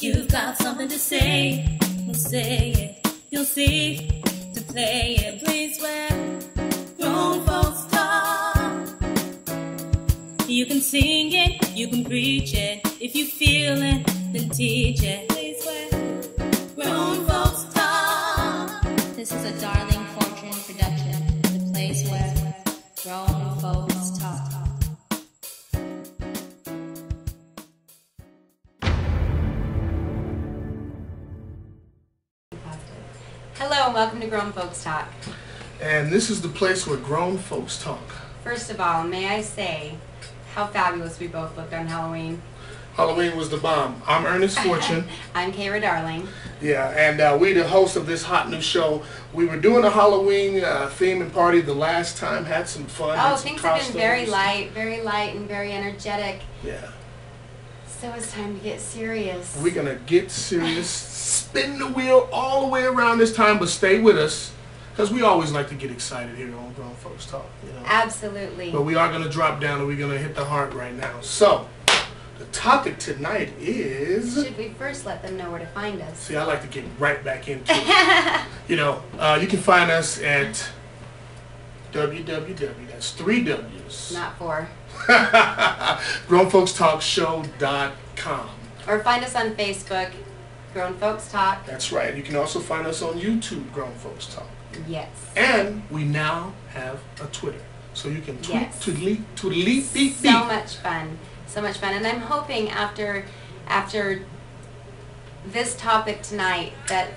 You've got something to say, we'll say it. You'll see to play it. Please where grown folks talk. You can sing it, you can preach it. If you feel it, then teach it. Please where grown folks talk. This is a Darling Fortune production, the place where grown folks talk. Hello and welcome to Grown Folks Talk. And this is the place where grown folks talk. First of all, may I say how fabulous we both looked on Halloween. Halloween was the bomb. I'm Ernest Fortune. I'm Kara Darling. Yeah, and we the host of this hot new show. We were doing a Halloween theme and party the last time, had some fun. Oh, things have been very light and very energetic. Yeah. So it's time to get serious. We're going to get serious, spin the wheel all the way around this time, but stay with us, because we always like to get excited here on Grown Folks Talk. You know? Absolutely. But we are going to drop down and we're going to hit the heart right now. So, the topic tonight is... Should we first let them know where to find us? See, I like to get right back into it. You know, you can find us at www, that's 3 W's. Not 4. GrownFolksTalkShow.com. Or find us on Facebook, Grown Folks Talk. That's right. You can also find us on YouTube, Grown Folks Talk. Yes. And we now have a Twitter. So you can tweet, yes. tweet, beep, beep. So much fun. So much fun. And I'm hoping after this topic tonight that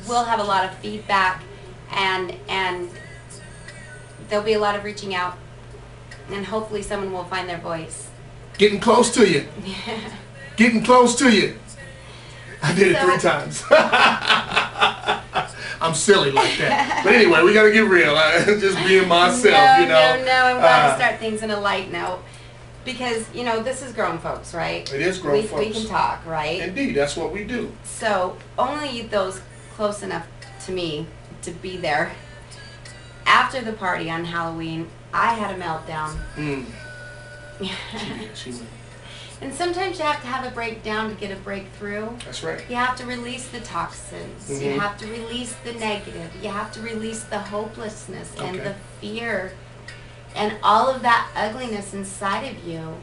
we'll have a lot of feedback and there'll be a lot of reaching out and hopefully someone will find their voice. Getting close to you. Yeah. Getting close to you. I did it 3 times. I'm silly like that. But anyway, we gotta get real. Just being myself, you know. No, I'm glad to start things in a light note. Because, you know, this is grown folks, right? It is grown folks. We can talk, right? Indeed, that's what we do. So, only those close enough to me to be there. After the party on Halloween, I had a meltdown. She went. And sometimes you have to have a breakdown to get a breakthrough. That's right. You have to release the toxins. You have to release the negative. You have to release the hopelessness and the fear and all of that ugliness inside of you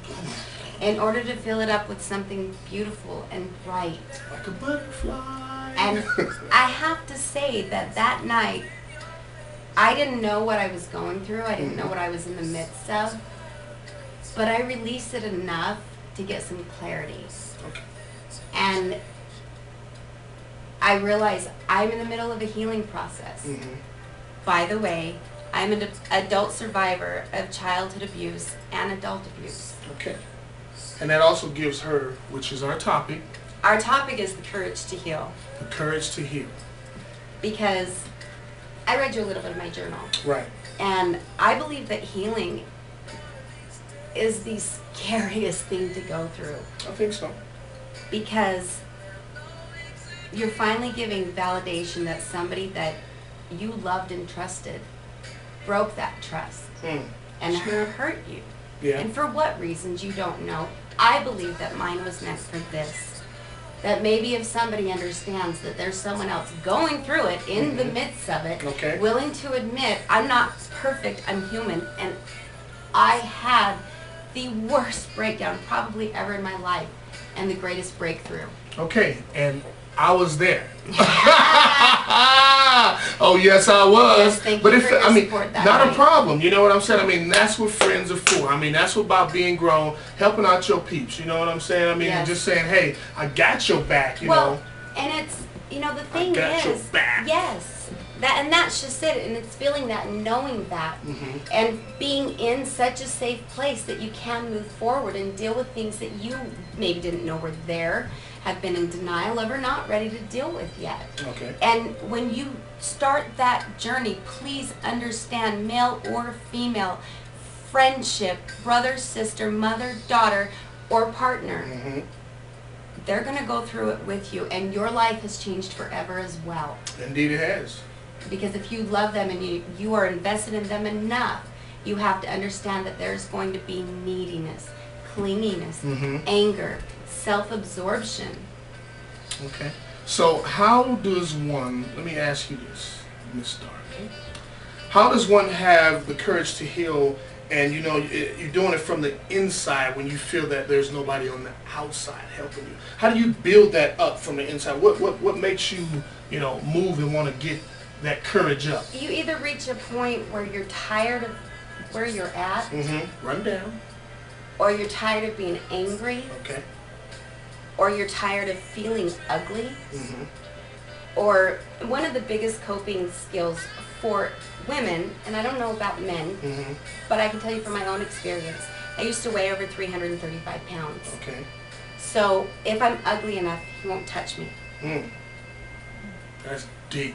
in order to fill it up with something beautiful and bright. Like a butterfly. And I have to say that night, I didn't know what I was going through. I didn't know what I was in the midst of. But I released it enough to get some clarity. Okay. And I realized I'm in the middle of a healing process. By the way, I'm an adult survivor of childhood abuse and adult abuse. Okay. And that also gives her, which is our topic. Our topic is the courage to heal. The courage to heal. Because I read you a little bit of my journal. Right. And I believe that healing is the scariest thing to go through. I think so. Because you're finally giving validation that somebody that you loved and trusted broke that trust and hurt you. Yeah. And for what reasons, you don't know. I believe that mine was meant for this. That maybe if somebody understands that there's someone else going through it in the midst of it, willing to admit, I'm not perfect, I'm human, and I had the worst breakdown probably ever in my life and the greatest breakthrough. Okay, and I was there. Oh yes, I was. Yes, but if I mean, not a problem. You know what I'm saying? I mean, that's what friends are for. I mean, that's what about being grown, helping out your peeps. You know what I'm saying? I mean, just saying, hey, I got your back. You know. And it's, you know, the thing is, I got your back. Yes. And that's just it, and it's feeling that and knowing that and being in such a safe place that you can move forward and deal with things that you maybe didn't know were there, have been in denial of, or not ready to deal with yet. Okay. And when you start that journey, please understand, male or female, friendship, brother, sister, mother, daughter, or partner, they're going to go through it with you, and your life has changed forever as well. Indeed it has. Because if you love them and you are invested in them enough, you have to understand that there's going to be neediness, clinginess, anger, self-absorption, Okay. So how does one, let me ask you this, Miss Stark. How does one have the courage to heal, and you know, you're doing it from the inside when you feel that there's nobody on the outside helping you? How do you build that up from the inside? What makes you, you know, move and want to get that courage up? You either reach a point where you're tired of where you're at. Run down. Or you're tired of being angry. Okay. Or you're tired of feeling ugly. Or one of the biggest coping skills for women, and I don't know about men, but I can tell you from my own experience, I used to weigh over 335 pounds. Okay. So if I'm ugly enough, he won't touch me. That's deep.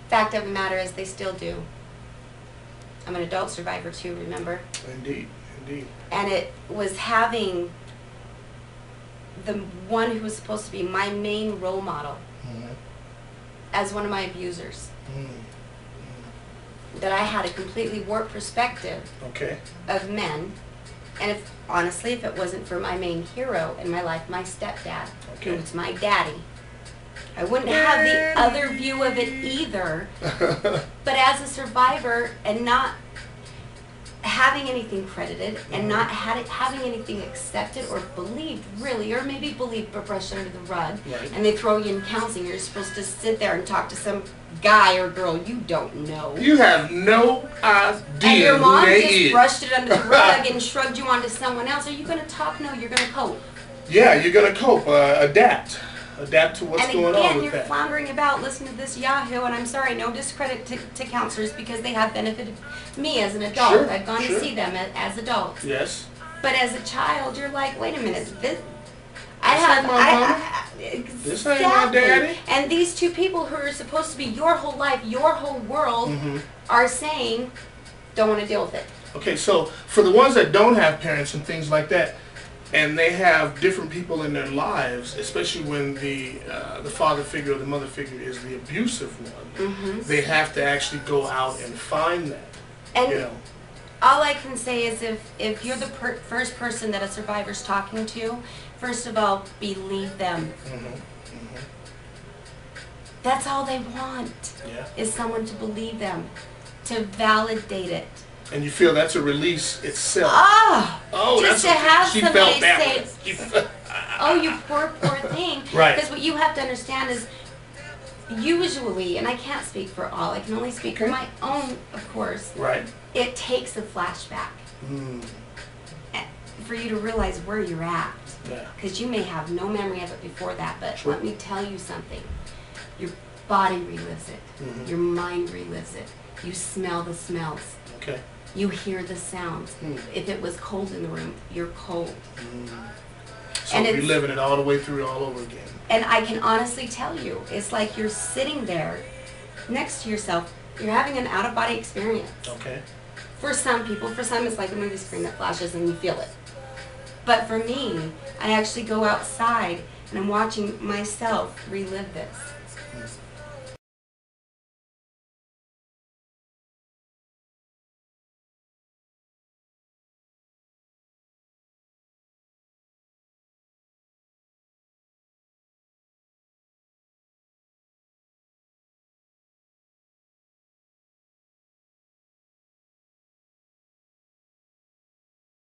Fact of the matter is, they still do. I'm an adult survivor too, remember? Indeed, indeed. And it was having the one who was supposed to be my main role model as one of my abusers that I had a completely warped perspective of men. And if honestly, if it wasn't for my main hero in my life, my stepdad, who was my daddy, I wouldn't have the other view of it either. But as a survivor and not having anything credited and not having anything accepted or believed, really, or maybe believed but brushed under the rug, and they throw you in counseling, you're supposed to sit there and talk to some guy or girl you don't know. You have no idea. And your mom who they just is. brushed it under the rug and shrugged you onto someone else. Are you going to talk? No, you're going to cope. Yeah, you're going to cope, adapt to what's going on with that. And again, you're floundering about listening to this Yahoo, and I'm sorry, no discredit to counselors because they have benefited me as an adult. I've gone to see them as adults. Yes. But as a child, you're like, wait a minute, this ain't my daddy. And these two people who are supposed to be your whole life, your whole world, are saying, don't want to deal with it. Okay, so for the ones that don't have parents and things like that, and they have different people in their lives, especially when the father figure or the mother figure is the abusive one, they have to actually go out and find that. And you know. all I can say is if you're the first person that a survivor's talking to, first of all, believe them. That's all they want, is someone to believe them, to validate it. And you feel that's a release itself. Oh, just to have somebody say, oh, you poor thing. Because what you have to understand is, usually, and I can't speak for all, I can only speak for my own, of course. It takes a flashback for you to realize where you're at. Because you may have no memory of it before that, but let me tell you something. Your body relives it. Your mind relives it. You smell the smells. You hear the sounds. If it was cold in the room, you're cold. So you're living it all the way through all over again. And I can honestly tell you, it's like you're sitting there next to yourself. You're having an out-of-body experience. For some people, for some it's like a movie screen that flashes and you feel it. But for me, I actually go outside and I'm watching myself relive this.